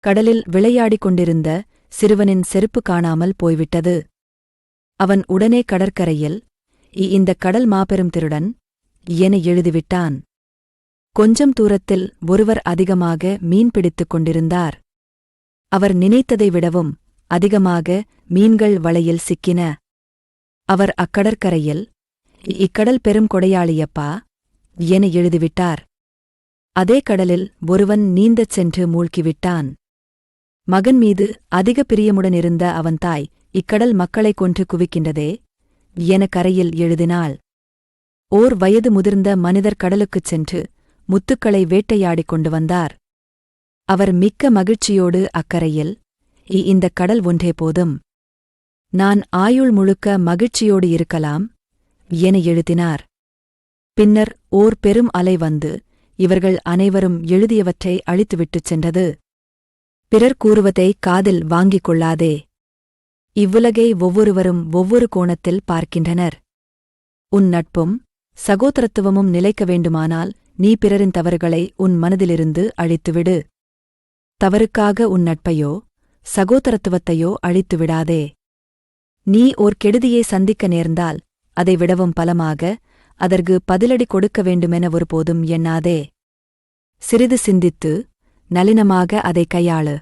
கடலில் விளையாடிக் கொண்டிருந்த சிறுவனின் செருப்பு காணாமல் போய்விட்டது. அவன் உடனே கடற்கரையில் இந்தக் கடல் மாபெரும் திருடன் என எழுதிவிட்டான். கொஞ்சம் தூரத்தில் ஒருவர் அதிகமாக மீன் பிடித்துக் கொண்டிருந்தார். அவர் நினைத்ததை விடவும் அதிகமாக மீன்கள் வலையில் சிக்கின. அவர் அக்கடற்கரையில் இக்கடல் பெரும் கொடையாளியப்பா என எழுதிவிட்டார். அதே கடலில் ஒருவன் நீந்தச் சென்று மூழ்கிவிட்டான். மகன் மீது அதிக பிரியமுடனிருந்த அவன் தாய் இக்கடல் மக்களைக் கொன்று குவிக்கின்றதே என கரையில் எழுதினாள். ஓர் வயது முதிர்ந்த மனிதர் கடலுக்குச் சென்று முத்துக்களை வேட்டையாடிக் கொண்டு வந்தார். அவர் மிக்க மகிழ்ச்சியோடு அக்கரையில் இந்தக் கடல் ஒன்றே போதும், நான் ஆயுள் முழுக்க மகிழ்ச்சியோடு இருக்கலாம் என எழுதினார். பின்னர் ஓர் பெரும் அலை வந்து இவர்கள் அனைவரும் எழுதியவற்றை அழித்துவிட்டுச் சென்றது. பிறர் கூறுவதை காதில் வாங்கிக் கொள்ளாதே. இவ்வுலகை ஒவ்வொருவரும் ஒவ்வொரு கோணத்தில் பார்க்கின்றனர். உன் நட்பும் சகோதரத்துவமும் நிலைக்க வேண்டுமானால் நீ பிறரின் தவறுகளை உன் மனதிலிருந்து அழித்துவிடு. தவறுக்காக உன் நட்பையோ சகோதரத்துவத்தையோ அழித்துவிடாதே. நீ ஓர் கெடுதியை சந்திக்க நேர்ந்தால் அதை விடவும் பலமாக அதற்கு பதிலடி கொடுக்க வேண்டுமென ஒருபோதும் எண்ணாதே. சிறிது சிந்தித்து நளினமாக அதை கையாளு.